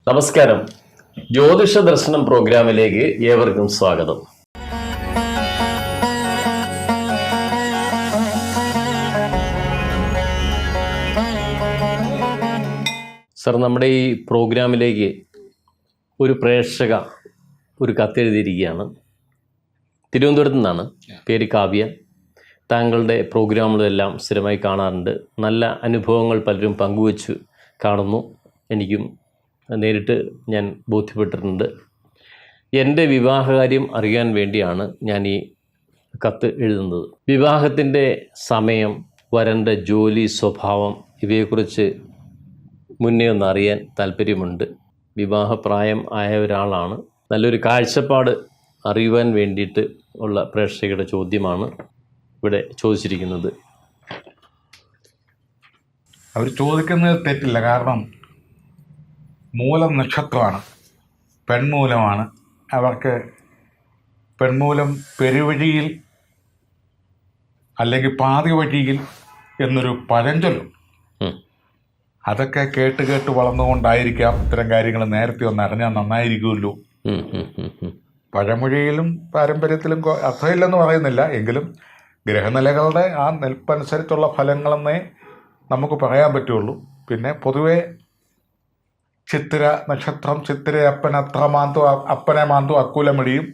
നമസ്കാരം. ജ്യോതിഷ ദർശനം പ്രോഗ്രാമിലേക്ക് ഏവർക്കും സ്വാഗതം. സർ, നമ്മുടെ ഈ പ്രോഗ്രാമിലേക്ക് ഒരു പ്രേക്ഷക ഒരു കത്തെഴുതിയിരിക്കുകയാണ്. തിരുവനന്തപുരത്തു നിന്നാണ്. പേര് കാവ്യ. താങ്കളുടെ പ്രോഗ്രാമുകളെല്ലാം സ്ഥിരമായി കാണാറുണ്ട്. നല്ല അനുഭവങ്ങൾ പലരും പങ്കുവച്ചു കാണുന്നു. എനിക്കും നേരിട്ട് ഞാൻ ബോധ്യപ്പെട്ടിട്ടുണ്ട്. എൻ്റെ വിവാഹകാര്യം അറിയാൻ വേണ്ടിയാണ് ഞാൻ ഈ കത്ത് എഴുതുന്നത്. വിവാഹത്തിൻ്റെ സമയം, വരൻ്റെ ജോലി, സ്വഭാവം ഇവയെക്കുറിച്ച് മുന്നേ ഒന്ന് അറിയാൻ താല്പര്യമുണ്ട്. വിവാഹപ്രായം ആയ ഒരാളാണ്. നല്ലൊരു കാഴ്ചപ്പാട് അറിയുവാൻ വേണ്ടിയിട്ട് ഉള്ള പ്രേക്ഷകരുടെ ചോദ്യമാണ് ഇവിടെ ചോദിച്ചിരിക്കുന്നത്. അവർ ചോദിക്കുന്നത് തെറ്റില്ല. കാരണം മൂലം നക്ഷത്രമാണ്, പെൺമൂലമാണ്. അവർക്ക് പെൺമൂലം പെരുവഴിയിൽ അല്ലെങ്കിൽ പാതി വഴിയിൽ എന്നൊരു പഴഞ്ചൊല്ലും. അതൊക്കെ കേട്ട് കേട്ട് വളർന്നുകൊണ്ടായിരിക്കാം ഇത്തരം കാര്യങ്ങൾ നേരത്തെ ഒന്ന് അറിഞ്ഞാൽ നന്നായിരിക്കുമല്ലോ. പഴമൊഴിയിലും പാരമ്പര്യത്തിലും അർത്ഥമില്ലെന്ന് പറയുന്നില്ല. എങ്കിലും ഗ്രഹനിലകളുടെ ആ നിൽപ്പനുസരിച്ചുള്ള ഫലങ്ങളെന്നേ നമുക്ക് പറയാൻ പറ്റുള്ളൂ. പിന്നെ പൊതുവെ ചിത്തിര നക്ഷത്രം, ചിത്തിര അപ്പനത്ര മാന്തു, അപ്പനെ മാന്തു അക്കുലമിടിയും,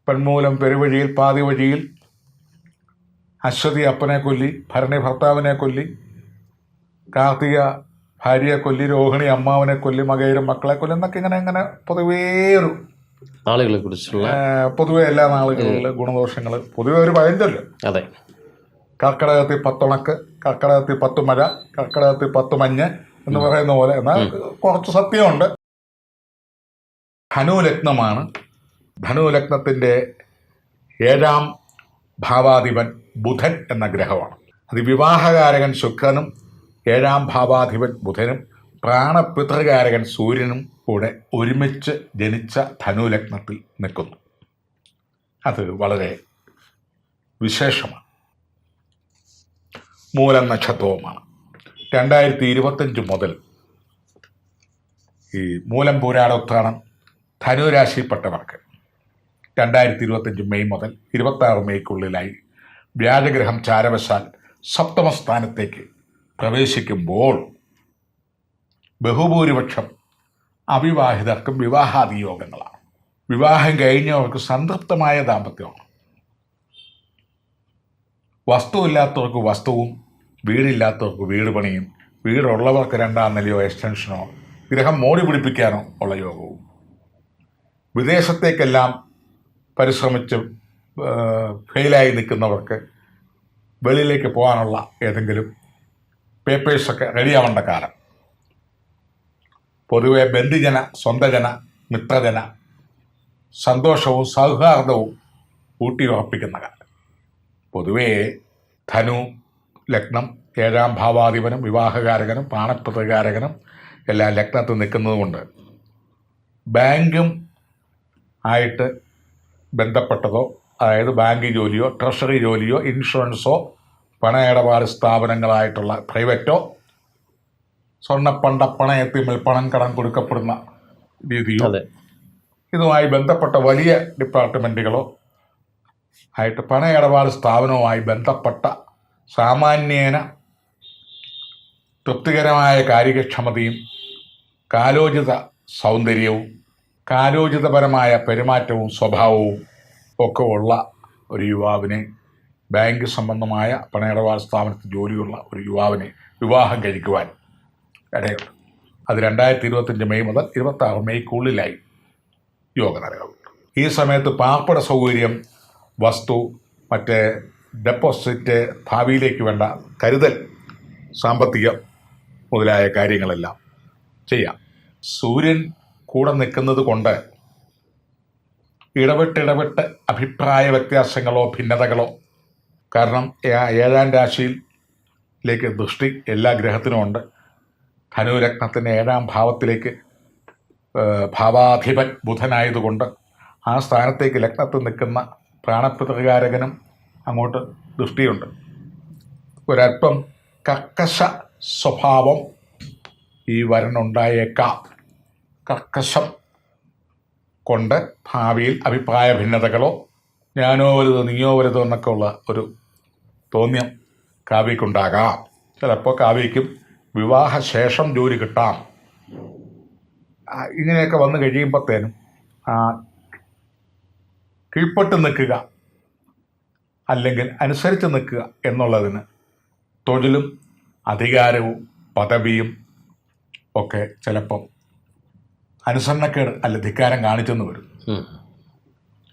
പെൺമൂലം പെരുവഴിയിൽ പാതി വഴിയിൽ, അശ്വതി അപ്പനെ കൊല്ലി, ഭരണി ഭർത്താവിനെ കൊല്ലി, കാർത്തിക ഭാര്യയെ കൊല്ലി, രോഹിണി അമ്മാവനെ കൊല്ലി, മകയിരം മക്കളെ കൊല്ലി എന്നൊക്കെ ഇങ്ങനെ പൊതുവേ ഒരു ആളുകളെ കുറിച്ചുള്ള പൊതുവെ എല്ലാ നാളുകളിലെ ഗുണദോഷങ്ങൾ പൊതുവെ ഒരു പഴഞ്ചൊല്ല്. അതെ. കർക്കിടകത്തിൽ 10 ഉണക്ക്, കർക്കിടകത്തിൽ 10 മഴ, കർക്കിടകത്തിൽ 10 മഞ്ഞ് എന്ന് പറയുന്ന പോലെ. എന്നാൽ കുറച്ച് സത്യമുണ്ട്. ധനുലഗ്നമാണ്. ധനുലഗ്നത്തിൻ്റെ 7ാം ഭാവാധിപൻ ബുധൻ എന്ന ഗ്രഹമാണ്. അത് വിവാഹകാരകൻ ശുക്രനും 7ാം ഭാവാധിപൻ ബുധനും പ്രാണപിതൃകാരകൻ സൂര്യനും കൂടെ ഒരുമിച്ച് ജനിച്ച ധനുലഗ്നത്തിൽ നിൽക്കുന്നു. അത് വളരെ വിശേഷമാണ്. മൂലം നക്ഷത്രവുമാണ്. 2025 മുതൽ ഈ മൂലം പൂരാടോത്രാടം ധനുരാശിപ്പെട്ടവർക്ക് 2025 മെയ് മുതൽ 26 മെയ്ക്കുള്ളിലായി വ്യാഴഗ്രഹം ചാരവശാൽ 7ാം സ്ഥാനത്തേക്ക് പ്രവേശിക്കുമ്പോൾ ബഹുഭൂരിപക്ഷം അവിവാഹിതർക്കും വിവാഹാദിയോഗങ്ങളാണ്. വിവാഹം കഴിഞ്ഞവർക്ക് സംതൃപ്തമായ ദാമ്പത്യമാണ്. വസ്തുവില്ലാത്തവർക്ക് വസ്തുവും, വീടില്ലാത്തവർക്ക് വീട് പണിയും, വീടുള്ളവർക്ക് 2ാം നിലയോ എക്സ്റ്റൻഷനോ ഗ്രഹം മോടി പിടിപ്പിക്കാനോ ഉള്ള യോഗവും, വിദേശത്തേക്കെല്ലാം പരിശ്രമിച്ച് ഫെയിലായി നിൽക്കുന്നവർക്ക് വെളിയിലേക്ക് പോകാനുള്ള ഏതെങ്കിലും പേപ്പേഴ്സൊക്കെ റെഡിയാവേണ്ട കാലം. പൊതുവെ ബന്ധുജന, സ്വന്തജന, മിത്രജന സന്തോഷവും സൗഹാർദ്ദവും ഊട്ടിയുറപ്പിക്കുന്ന കാലം. പൊതുവേ ധനു ലഗ്നം 7ാം ഭാവാധിപനും വിവാഹകാരകനും പ്രാണപ്രതകാരകനും എല്ലാം ലഗ്നത്തിൽ നിൽക്കുന്നതുകൊണ്ട് ബാങ്കും ആയിട്ട് ബന്ധപ്പെട്ടതോ, അതായത് ബാങ്ക് ജോലിയോ, ട്രഷറി ജോലിയോ, ഇൻഷുറൻസോ, പണ ഇടപാട് സ്ഥാപനങ്ങളായിട്ടുള്ള പ്രൈവറ്റോ, സ്വർണ്ണപ്പണ്ട പണയത്തിന്മേൽ പണം കടം കൊടുക്കപ്പെടുന്ന രീതിയോ, ഇതുമായി ബന്ധപ്പെട്ട വലിയ ഡിപ്പാർട്ട്മെൻറ്റുകളോ ആയിട്ട് പണ ഇടപാട് സ്ഥാപനവുമായി ബന്ധപ്പെട്ട സാമാന്യേന തൃപ്തികരമായ കാര്യക്ഷമതയും കാലോചിത സൗന്ദര്യവും കാലോചിതപരമായ പെരുമാറ്റവും സ്വഭാവവും ഒക്കെ ഉള്ള ഒരു യുവാവിനെ, ബാങ്ക് സംബന്ധമായ പണ ഇടപാട് സ്ഥാപനത്തിൽ ജോലിയുള്ള ഒരു യുവാവിനെ വിവാഹം കഴിക്കുവാൻ ഇടയുണ്ട്. അത് 2025 മെയ് മുതൽ 26 മെയ്ക്കുള്ളിലായി യോഗ നിലകളുണ്ട്. ഈ സമയത്ത് പാർപ്പിട സൗകര്യം, വസ്തു, മറ്റേ ഡെപ്പോസിറ്റ്, ഭാവിയിലേക്ക് വേണ്ട കരുതൽ, സാമ്പത്തികം മുതലായ കാര്യങ്ങളെല്ലാം ചെയ്യാം. സൂര്യൻ കൂടെ നിൽക്കുന്നത് കൊണ്ട് ഇടവിട്ട് അഭിപ്രായ വ്യത്യാസങ്ങളോ ഭിന്നതകളോ, കാരണം 7ാം രാശിയിലേക്ക് ദൃഷ്ടി എല്ലാ ഗ്രഹത്തിനും ഉണ്ട്. ധനുലഗ്നത്തിൻ്റെ 7ാം ഭാവത്തിലേക്ക് ഭാവാധിപൻ ബുധനായതുകൊണ്ട് ആ സ്ഥാനത്തേക്ക് ലഗ്നത്തിൽ നിൽക്കുന്ന പ്രാണപ്രകാരകനും അങ്ങോട്ട് ദൃഷ്ടിയുണ്ട്. ഒരല്പം കർക്കശ സ്വഭാവം ഈ വരനുണ്ടായേക്കാം. കർക്കശം കൊണ്ട് ഭാവിയിൽ അഭിപ്രായ ഭിന്നതകളോ ഞാനോ വലുതോ നീയോ വലുതോ എന്നൊക്കെ ഉള്ള ഒരു തോന്യം കാവ്യക്കുണ്ടാകാം. ചിലപ്പോൾ കാവ്യയ്ക്കും വിവാഹശേഷം ജോലി കിട്ടാം. ഇങ്ങനെയൊക്കെ വന്നു കഴിയുമ്പോഴത്തേനും കീഴ്പ്പെട്ട് നിൽക്കുക അല്ലെങ്കിൽ അനുസരിച്ച് നിൽക്കുക എന്നുള്ളതിന് തൊഴിലും അധികാരവും പദവിയും ഒക്കെ ചിലപ്പം അനുസരണക്കേട് അല്ല ധിക്കാരം കാണിച്ചെന്ന് വരും.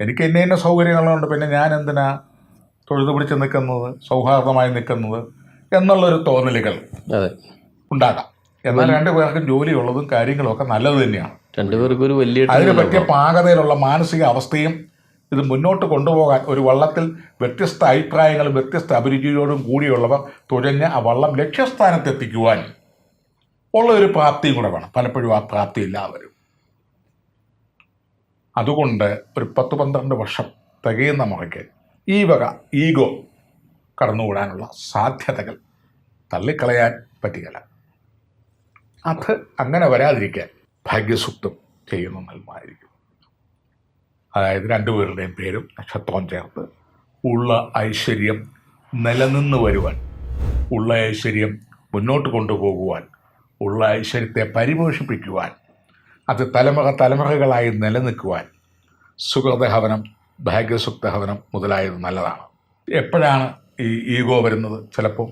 എനിക്ക് ഇന്ന സൗകര്യങ്ങളുണ്ട്, പിന്നെ ഞാൻ എന്തിനാ തൊഴുതു പിടിച്ച് നിൽക്കുന്നത്, സൗഹാർദ്ദമായി നിൽക്കുന്നത് എന്നുള്ളൊരു തോന്നലുകൾ ഉണ്ടാകാം. എന്നാൽ രണ്ടുപേർക്കും ജോലിയുള്ളതും കാര്യങ്ങളും ഒക്കെ നല്ലത് തന്നെയാണ്. രണ്ടുപേർക്കും ഒരു വലിയ അതിന് പറ്റിയ പാകതയിലുള്ള മാനസിക അവസ്ഥയും ഇത് മുന്നോട്ട് കൊണ്ടുപോകാൻ ഒരു വള്ളത്തിൽ വ്യത്യസ്ത അഭിപ്രായങ്ങളും വ്യത്യസ്ത അഭിരുചിയോടും കൂടിയുള്ളവർ തുഴഞ്ഞ് ആ വള്ളം ലക്ഷ്യസ്ഥാനത്തെത്തിക്കുവാൻ ഉള്ള ഒരു പ്രാപ്തിയും കൂടെ വേണം. പലപ്പോഴും ആ പ്രാപ്തി ഇല്ലാതെ വരും. അതുകൊണ്ട് ഒരു 10-12 വർഷം തികയുന്ന മുറയ്ക്ക് ഈ വക ഈഗോ കടന്നുകൂടാനുള്ള സാധ്യതകൾ തള്ളിക്കളയാൻ പറ്റുകയില്ല. അത് അങ്ങനെ വരാതിരിക്കാൻ ഭാഗ്യസൂക്തം ചെയ്യുന്ന നല്ലതായിരിക്കും. അതായത് രണ്ടുപേരുടെയും പേരും നക്ഷത്രവും ചേർത്ത് ഉള്ള ഐശ്വര്യം നിലനിന്ന് വരുവാൻ, ഉള്ള ഐശ്വര്യം മുന്നോട്ട് കൊണ്ടുപോകുവാൻ, ഉള്ള ഐശ്വര്യത്തെ പരിപോഷിപ്പിക്കുവാൻ, അത് തലമുറകളായി നിലനിൽക്കുവാൻ സുഹൃതഹവനം, ഭാഗ്യസുക്തഹവനം മുതലായത് നല്ലതാണ്. എപ്പോഴാണ് ഈ ഈഗോ വരുന്നത്? ചിലപ്പോൾ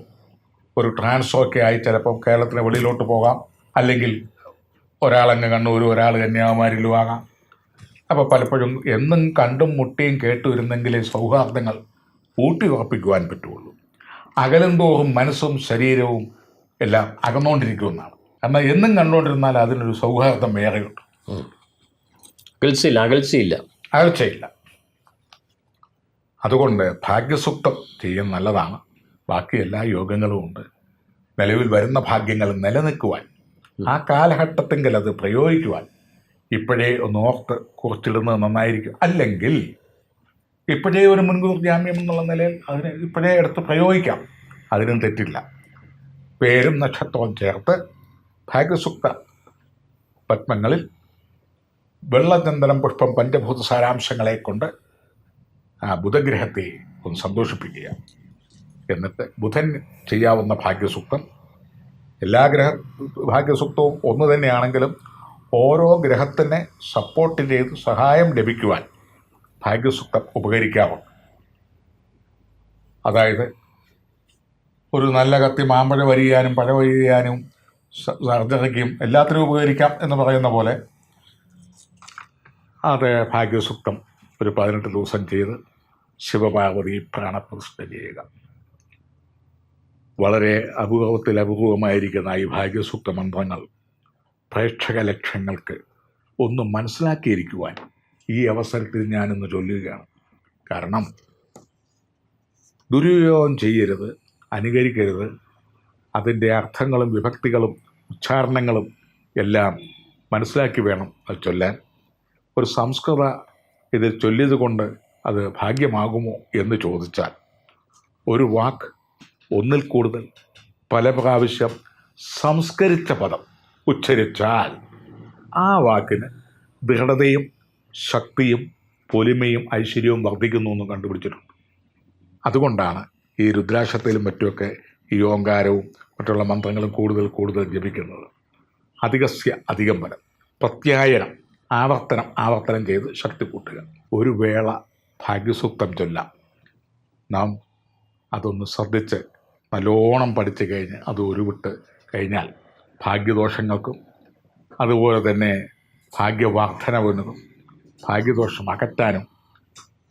ഒരു ട്രാൻസ്ഫറൊക്കെ ആയി ചിലപ്പം കേരളത്തിന് വെളിയിലോട്ട് പോകാം, അല്ലെങ്കിൽ ഒരാളങ്ങ് കണ്ണൂരും ഒരാൾ കന്യാകുമാരിയിലും ആകാം. അപ്പോൾ പലപ്പോഴും എന്നും കണ്ടും മുട്ടിയും കേട്ടു വരുന്നെങ്കിലേ സൗഹാർദ്ദങ്ങൾ ഊട്ടി ഉറപ്പിക്കുവാൻ പറ്റുള്ളൂ. അകലും തോറും മനസ്സും ശരീരവും എല്ലാം അകന്നുകൊണ്ടിരിക്കുമെന്നാണ്. എന്നാൽ എന്നും കണ്ടുകൊണ്ടിരുന്നാൽ അതിനൊരു സൗഹാർദ്ദം വേറെയുണ്ട്. അകൽച്ചയില്ല. അതുകൊണ്ട് ഭാഗ്യസൂക്തം ചെയ്യുന്ന നല്ലതാണ്. ബാക്കി എല്ലാ യോഗങ്ങളും ഉണ്ട്. നിലവിൽ വരുന്ന ഭാഗ്യങ്ങൾ നിലനിൽക്കുവാൻ, ആ കാലഘട്ടത്തെങ്കിൽ അത് പ്രയോഗിക്കുവാൻ ഇപ്പോഴേ ഒന്ന് ഓർത്ത് കുറിച്ചിടുന്നത് നന്നായിരിക്കും. അല്ലെങ്കിൽ ഇപ്പോഴേ ഒരു മുൻകൂർ ജാമ്യം എന്നുള്ള നിലയിൽ അതിനെ ഇപ്പോഴേ എടുത്ത് പ്രയോഗിക്കാം. അതിനും തെറ്റില്ല. പേരും നക്ഷത്രവും ചേർത്ത് ഭാഗ്യസൂക്ത പത്മങ്ങളിൽ വെള്ളചന്ദനം പുഷ്പം പഞ്ചഭൂത സാരാംശങ്ങളെ കൊണ്ട് ആ ബുധഗ്രഹത്തെ ഒന്ന് സന്തോഷിപ്പിക്കുക. എന്നിട്ട് ബുധൻ ചെയ്യാവുന്ന ഭാഗ്യസൂക്തം, എല്ലാ ഭാഗ്യസൂക്തവും ഒന്ന് തന്നെയാണെങ്കിലും ഓരോ ഗ്രഹത്തിനെ സപ്പോർട്ട് ചെയ്ത് സഹായം ലഭിക്കുവാൻ ഭാഗ്യസൂക്തം ഉപകരിക്കാറുണ്ട്. അതായത് ഒരു നല്ല കത്തി മാമ്പഴം വരിയാനും പഴം വരിയാനും സർജറിക്കും എല്ലാത്തിനും ഉപകരിക്കാം എന്ന് പറയുന്ന പോലെ അത് ഭാഗ്യസൂക്തം ഒരു 18 ദിവസം ചെയ്ത് ശിവപാർവതി പ്രാണപ്രതിഷ്ഠ ചെയ്യുക. വളരെ അപൂർവമായിരിക്കുന്ന ഈ ഭാഗ്യസൂക്ത മന്ത്രങ്ങൾ പ്രേക്ഷക ലക്ഷ്യങ്ങൾക്ക് ഒന്ന് മനസ്സിലാക്കിയിരിക്കുവാൻ ഈ അവസരത്തിൽ ഞാനിന്ന് ചൊല്ലുകയാണ്. കാരണം ദുരുപയോഗം ചെയ്യരുത്, അനുകരിക്കരുത്. അതിൻ്റെ അർത്ഥങ്ങളും വിഭക്തികളും ഉച്ചാരണങ്ങളും എല്ലാം മനസ്സിലാക്കി വേണം അത് ചൊല്ലാൻ. ഒരു സംസ്കൃത ഇത് ചൊല്ലിയത് കൊണ്ട് അത് ഭാഗ്യമാകുമോ എന്ന് ചോദിച്ചാൽ, ഒരു വാക്ക് ഒന്നിൽ കൂടുതൽ പല പ്രാവശ്യം സംസ്കരിച്ച പദം ഉച്ചരിച്ചാൽ ആ വാക്കിന് ദൃഢതയും ശക്തിയും പൊലിമയും ഐശ്വര്യവും വർദ്ധിക്കുന്നു എന്ന് കണ്ടുപിടിച്ചിട്ടുണ്ട്. അതുകൊണ്ടാണ് ഈ രുദ്രാക്ഷത്തിലും മറ്റുമൊക്കെ ഈ ഓങ്കാരവും മറ്റുള്ള മന്ത്രങ്ങളും കൂടുതൽ ജപിക്കുന്നത്. അധികസ്യ അധികം ഫലം, പ്രത്യായനം, ആവർത്തനം ചെയ്ത് ശക്തി കൂട്ടുക. ഒരു വേള ഭാഗ്യസൂക്തം ചൊല്ലാം. നാം അതൊന്ന് ശ്രദ്ധിച്ച് നല്ലോണം പഠിച്ചു കഴിഞ്ഞ് അത് ഉരുവിട്ട് കഴിഞ്ഞാൽ ഭാഗ്യദോഷങ്ങൾക്കും അതുപോലെ തന്നെ ഭാഗ്യവർദ്ധനവിനും ഭാഗ്യദോഷം അകറ്റാനും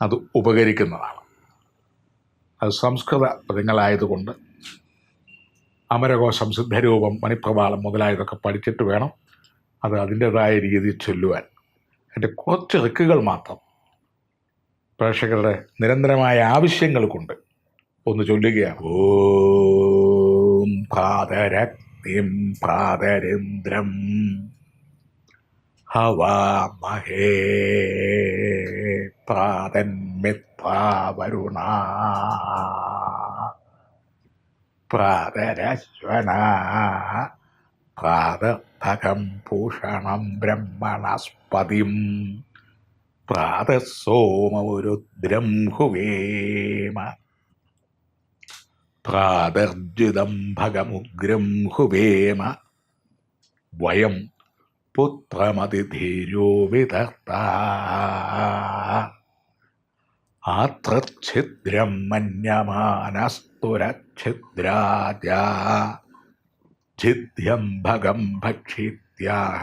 അത് ഉപകരിക്കുന്നതാണ്. അത് സംസ്കൃത പദങ്ങളായതുകൊണ്ട് അമരകോശം, സിദ്ധരൂപം, മണിപ്രവാളം മുതലായതൊക്കെ പഠിച്ചിട്ട് വേണം അത് അതിൻ്റെതായ രീതിയിൽ ചൊല്ലുവാൻ. അതിൻ്റെ കുറച്ച് റിക്കുകൾ മാത്രം പ്രേക്ഷകരുടെ നിരന്തരമായ ആവശ്യങ്ങൾ കൊണ്ട് ഒന്ന് ചൊല്ലുകയാണ്. ഓം പ്രാതരക്തിം പ്രാതരേന്ദ്രം ഹവാമഹേ പ്രാതന്മിത്വാവരുണ പ്രാതരശ്വന പ്രാതർത്ഥകം ഭൂഷണം ബ്രഹ്മണസ്പതിം പ്രാതസോമരുദ്രം ഹുവേമ പ്രാതർജിതം ഭഗമുഗ്രം ഹുവേമ വയം പുത്രമതിധീരോ വിദർത്താ ആത്രച്ഛിദ്രം മന്യമാനസ്തുരച്ഛിദ്രാജ ഛിദ്യം ഭഗം ഭക്ഷിത്യാഹ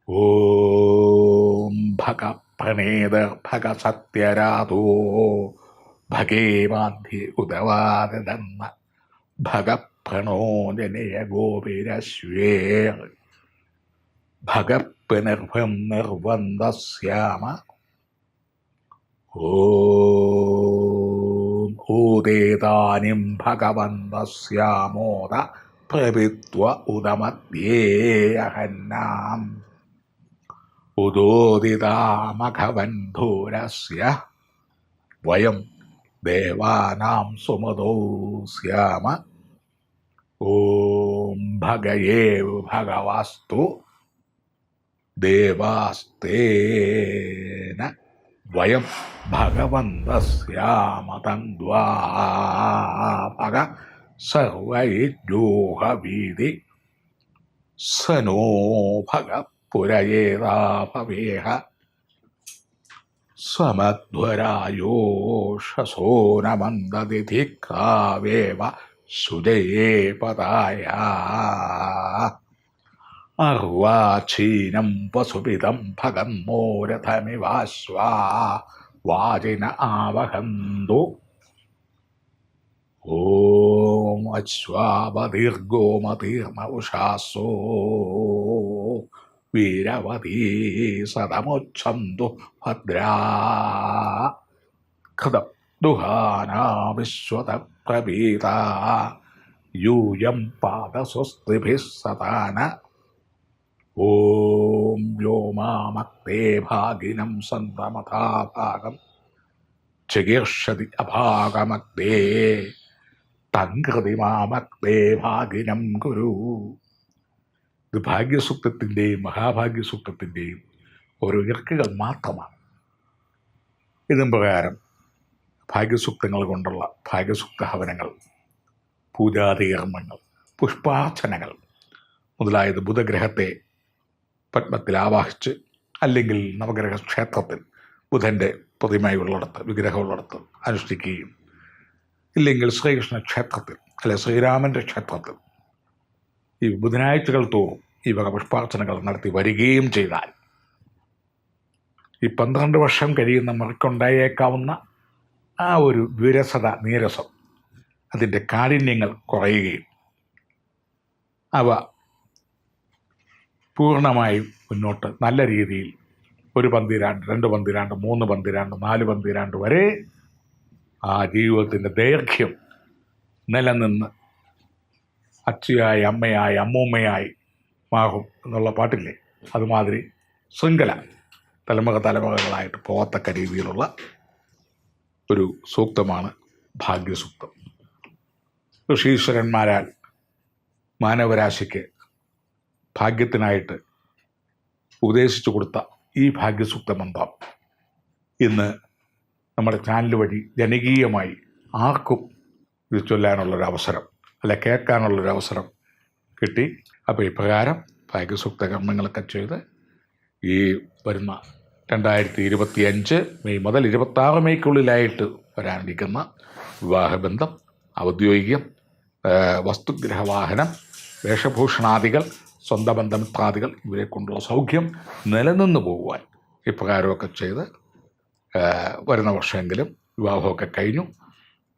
ഓം ഭഗ പ്രണേതർ ഭഗ സത്യരാതോ ഭഗേമാധ്യ ഉദവാദന്ന ഭഗ പ്രണോജനയ ഗോപിരശ്വേ ഭഗ പുനർഭം നിർവന്ദസ്യാമ ഓം ഊദേതാനിം ഭഗവന്തസ്യാമോദ പ്രവിത്വ ഉദമധ്യേഹന്നാം ഉദോദിതാമഘവന്ധൂരസ്യ വയം ദേവാനാം സുമതോ സ്യാമ ഓം ഭഗയേവ ഭഗവാസ്തു ദേവാസ്തേന വയം ഭഗവന്തസ്യാമതന്ദ്വാ ഭഗ സർവൈജോഹവീതി സനോ ഭഗ പുരയേതാഭവേഹ സമധ്വരായോഷസോ നമന്ദതിഥിക്കാവേവ സുജയേ പദായ അർവാചീനം വസുപിതം ഭഗന്മോരഥമിവാശ്വാ വാജിന ആവഹന്തു ഓം അശ്വാപദീർഗോമതീർമ ഉഷാസോ വീരവതീ സദമുച്ഛന്തു ഭദ്രാ കൃതം ദുഹാനാ വിശ്വത പ്രവീത യൂയം പാദസ്വസ്തിഭിः സതാന ഓം വ്യോമാമക്തേ ഭാഗിനം സന്തമഥാഭാഗം ചികീർഷതി അഭാഗമക്തേ തങ്കൃതിമാമക്തേ ഭാഗിനം കുരു. ഇത് ഭാഗ്യസൂക്തത്തിൻ്റെയും മഹാഭാഗ്യസൂക്തത്തിൻ്റെയും ഓരോ ഇറക്കുകൾ മാത്രമാണ്. ഇതും പ്രകാരം ഭാഗ്യസൂക്തങ്ങൾ കൊണ്ടുള്ള ഭാഗ്യസൂക്ത ഹവനങ്ങൾ, പൂജാതി കർമ്മങ്ങൾ, പുഷ്പാർച്ചനകൾ മുതലായത് ബുധഗ്രഹത്തെ പത്മത്തിൽ ആവാഹിച്ച് അല്ലെങ്കിൽ നവഗ്രഹ ക്ഷേത്രത്തിൽ ബുധൻ്റെ പ്രതിമയുള്ളിടത്ത് വിഗ്രഹമുള്ളിടത്ത് അനുഷ്ഠിക്കുകയും ഇല്ലെങ്കിൽ ശ്രീകൃഷ്ണ ക്ഷേത്രത്തിൽ അല്ലെ ശ്രീരാമൻ്റെ ക്ഷേത്രത്തിൽ ഈ ബുധനാഴ്ചകൾ തോറും ഈ വക പുഷ്പാർച്ചനകൾ നടത്തി വരികയും ചെയ്താൽ ഈ 12 വർഷം കഴിയുന്ന മുറയ്ക്കുണ്ടായേക്കാവുന്ന ആ ഒരു വിരസത, നീരസം, അതിൻ്റെ കാഠിന്യങ്ങൾ കുറയുകയും അവ പൂർണ്ണമായും മുന്നോട്ട് നല്ല രീതിയിൽ 1 പന്തിരാണ്ട്, 2 പന്തിരാണ്ട്, 3 പന്തിരാണ്ട്, 4 പന്തിരാണ്ട് വരെ ആ ജീവിതത്തിൻ്റെ ദൈർഘ്യം നിലനിന്ന് അച്ഛയായി, അമ്മയായി, അമ്മൂമ്മയായി മാറും എന്നുള്ള പാട്ടില്ലേ, അതുമാതിരി ശൃംഖല തലമുറകളായിട്ട് പോകത്തക്ക രീതിയിലുള്ള ഒരു സൂക്തമാണ് ഭാഗ്യസൂക്തം. ഋഷീശ്വരന്മാരാൽ മാനവരാശിക്ക് ഭാഗ്യത്തിനായിട്ട് ഉപദേശിച്ചു കൊടുത്ത ഈ ഭാഗ്യസൂക്ത മന്ത്രം ഇന്ന് നമ്മുടെ ചാനൽ വഴി ജനകീയമായി ആർക്കും ഇത് ചൊല്ലാനുള്ളൊരവസരം അല്ല കേൾക്കാനുള്ളൊരവസരം കിട്ടി. അപ്പോൾ ഇപ്രകാരം ഭാഗ്യസൂക്ത കർമ്മങ്ങളൊക്കെ ചെയ്ത് ഈ വരുന്ന 2025 മെയ് മുതൽ 26 മെയ്ക്കുള്ളിലായിട്ട് വരാനിരിക്കുന്ന വിവാഹബന്ധം, ഔദ്യോഗികം, വസ്തുഗ്രഹവാഹനം, വേഷഭൂഷണാദികൾ, സ്വന്തം ബന്ധമിത്രാദികൾ ഇവരെ കൊണ്ടുള്ള സൗഖ്യം നിലനിന്ന് പോകുവാൻ ഇപ്രകാരമൊക്കെ ചെയ്ത് വരുന്ന വർഷമെങ്കിലും വിവാഹമൊക്കെ കഴിഞ്ഞു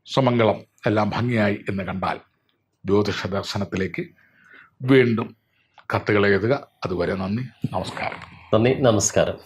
സമംഗളം എല്ലാം ഭംഗിയായി എന്ന് കണ്ടാൽ ജ്യോതിഷ ദർശനത്തിലേക്ക് വീണ്ടും കത്തുകൾ എഴുതുക. അതുവരെ നന്ദി, നമസ്കാരം. നന്ദി, നമസ്കാരം.